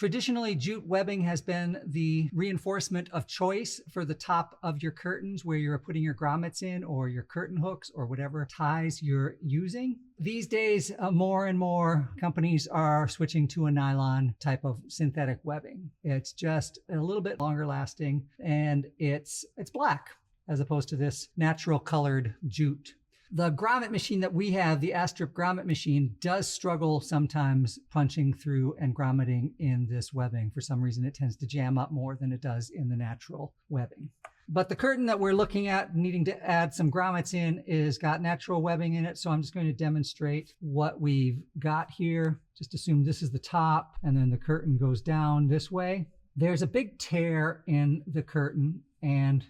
Traditionally, jute webbing has been the reinforcement of choice for the top of your curtains where you're putting your grommets in, or your curtain hooks, or whatever ties you're using. These days, more and more companies are switching to a nylon type of synthetic webbing. It's just a little bit longer lasting, and it's black as opposed to this natural colored jute. The grommet machine that we have, the Astrip grommet machine, does struggle sometimes punching through and grommeting in this webbing. For some reason, it tends to jam up more than it does in the natural webbing. But the curtain that we're looking at needing to add some grommets in is got natural webbing in it. So I'm just going to demonstrate what we've got here. Just assume this is the top, and then the curtain goes down this way. There's a big tear in the curtain, and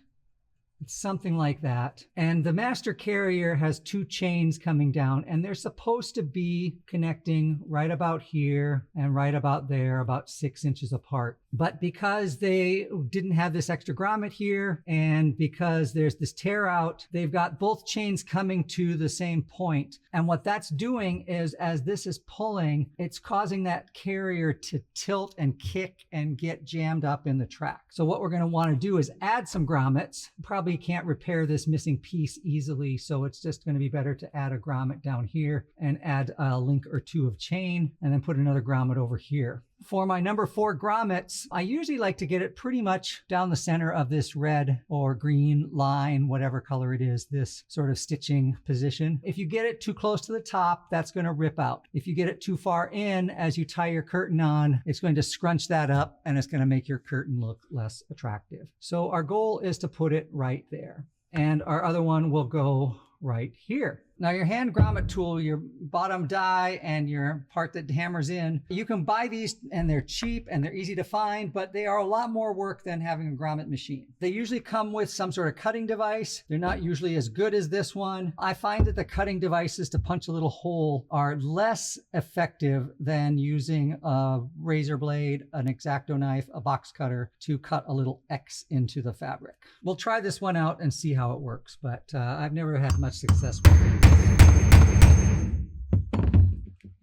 it's something like that. And the master carrier has two chains coming down, and they're supposed to be connecting right about here and right about there, about 6 inches apart. But because they didn't have this extra grommet here, and because there's this tear out, they've got both chains coming to the same point. And what that's doing is, as this is pulling, it's causing that carrier to tilt and kick and get jammed up in the track. So what we're going to want to do is add some grommets. Probably can't repair this missing piece easily, so it's just going to be better to add a grommet down here and add a link or two of chain, and then put another grommet over here. For my number 4 grommets, I usually like to get it pretty much down the center of this red or green line, whatever color it is, this sort of stitching position. If you get it too close to the top, that's going to rip out. If you get it too far in as you tie your curtain on, it's going to scrunch that up, and it's going to make your curtain look less attractive. So our goal is to put it right there. And our other one will go right here. Now your hand grommet tool, your bottom die and your part that hammers in, you can buy these and they're cheap and they're easy to find, but they are a lot more work than having a grommet machine. They usually come with some sort of cutting device. They're not usually as good as this one. I find that the cutting devices to punch a little hole are less effective than using a razor blade, an X-Acto knife, a box cutter to cut a little X into the fabric. We'll try this one out and see how it works, but I've never had much success with it.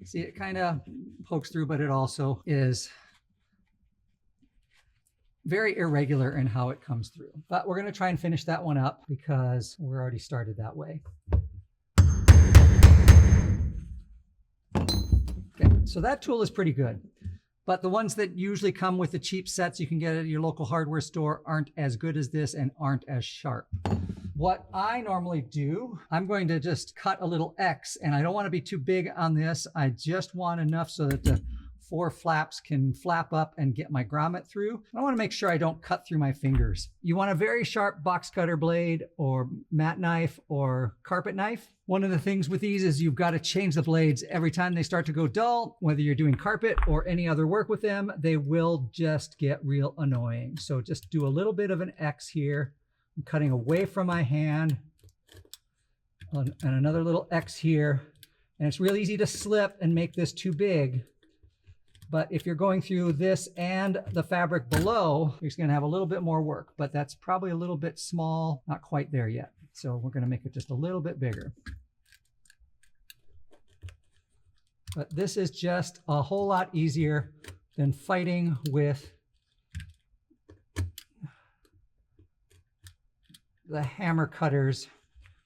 See, it kind of pokes through, but it also is very irregular in how it comes through. But we're going to try and finish that one up because we're already started that way. Okay, so that tool is pretty good. But the ones that usually come with the cheap sets you can get at your local hardware store aren't as good as this and aren't as sharp. What I normally do, I'm going to just cut a little X, and I don't want to be too big on this. I just want enough so that the 4 flaps can flap up and get my grommet through. I want to make sure I don't cut through my fingers. You want a very sharp box cutter blade or mat knife or carpet knife. One of the things with these is you've got to change the blades every time they start to go dull. Whether you're doing carpet or any other work with them, they will just get real annoying. So just do a little bit of an X here. I'm cutting away from my hand, and another little X here. And it's really easy to slip and make this too big. But if you're going through this and the fabric below, you're going to have a little bit more work, but that's probably a little bit small, not quite there yet. So we're going to make it just a little bit bigger. But this is just a whole lot easier than fighting with the hammer cutters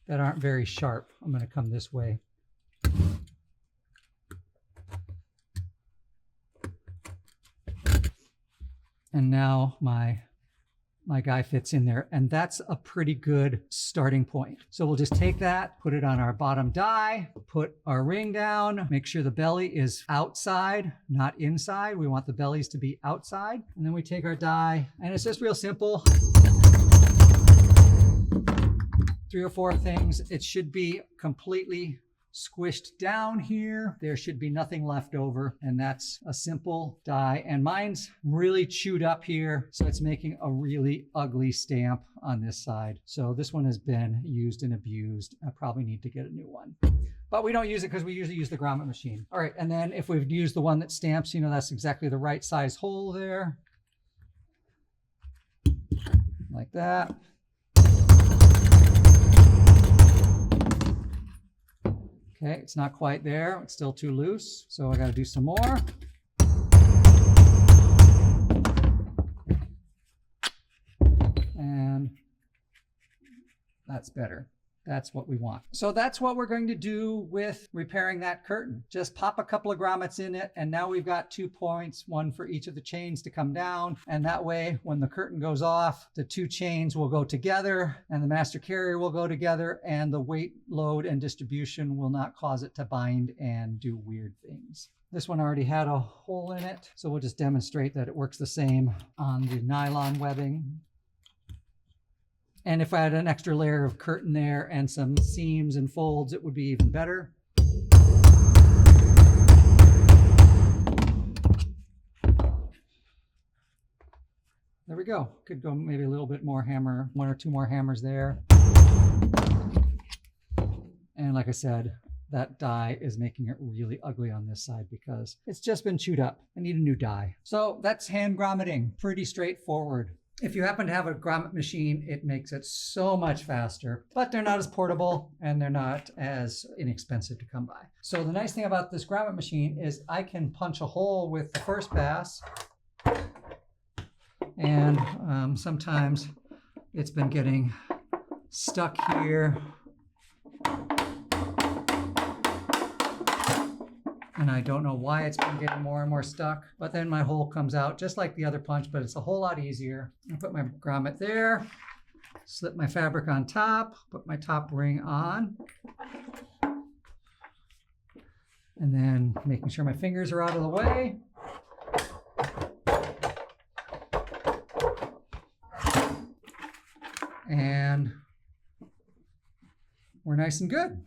that aren't very sharp. I'm going to come this way. And now my guy fits in there, and that's a pretty good starting point. So we'll just take that, put it on our bottom die, put our ring down, make sure the belly is outside, not inside. We want the bellies to be outside. And then we take our die, and it's just real simple. 3 or 4 things. It should be completely squished down here. There should be nothing left over, and that's a simple die. And mine's really chewed up here, so it's making a really ugly stamp on this side. So this one has been used and abused. I probably need to get a new one. But we don't use it because we usually use the grommet machine. All right, and then if we've used the one that stamps, you know, that's exactly the right size hole there. Like that. Okay, it's not quite there. It's still too loose, so I got to do some more. that's better. That's what we want. So that's what we're going to do with repairing that curtain. Just pop a couple of grommets in it, and now we've got 2 points, one for each of the chains to come down. And that way, when the curtain goes off, the 2 chains will go together and the master carrier will go together, and the weight, load, and distribution will not cause it to bind and do weird things. This one already had a hole in it, so we'll just demonstrate that it works the same on the nylon webbing. And if I had an extra layer of curtain there and some seams and folds, it would be even better. There we go. Could go maybe a little bit more hammer, 1 or 2 more hammers there. And like I said, that die is making it really ugly on this side because it's just been chewed up. I need a new die. So that's hand grommeting. Pretty straightforward. If you happen to have a grommet machine, it makes it so much faster, but they're not as portable and they're not as inexpensive to come by. So the nice thing about this grommet machine is I can punch a hole with the first pass, and sometimes it's been getting stuck here. And I don't know why it's been getting more and more stuck, but then my hole comes out just like the other punch, but it's a whole lot easier. I put my grommet there, slip my fabric on top, put my top ring on, and then making sure my fingers are out of the way. And we're nice and good.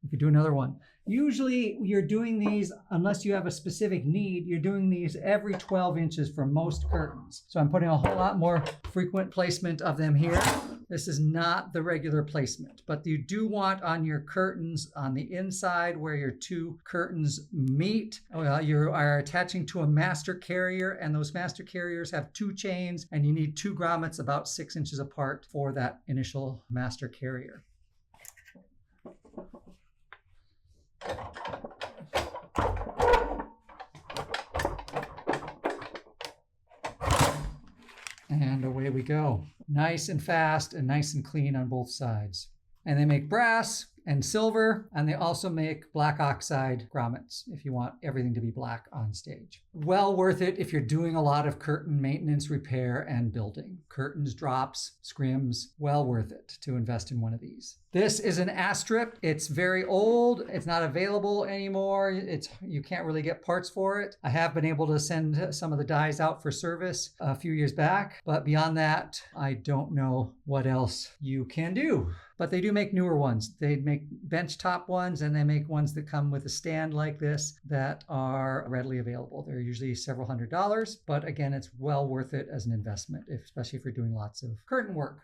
You could do another one. Usually you're doing these, unless you have a specific need, you're doing these every 12 inches for most curtains. So I'm putting a whole lot more frequent placement of them here. This is not the regular placement, but you do want on your curtains on the inside where your 2 curtains meet. You are attaching to a master carrier, and those master carriers have 2 chains, and you need 2 grommets about 6 inches apart for that initial master carrier. And away we go. Nice and fast and nice and clean on both sides. And they make brass and silver, and they also make black oxide grommets if you want everything to be black on stage. Well worth it if you're doing a lot of curtain maintenance, repair, and building. Curtains, drops, scrims, well worth it to invest in one of these. This is an Astrip. It's very old. It's not available anymore. You can't really get parts for it. I have been able to send some of the dies out for service a few years back, but beyond that, I don't know what else you can do. But they do make newer ones. They make bench top ones, and they make ones that come with a stand like this that are readily available. They're usually several $100s, but again, it's well worth it as an investment, especially if you're doing lots of curtain work.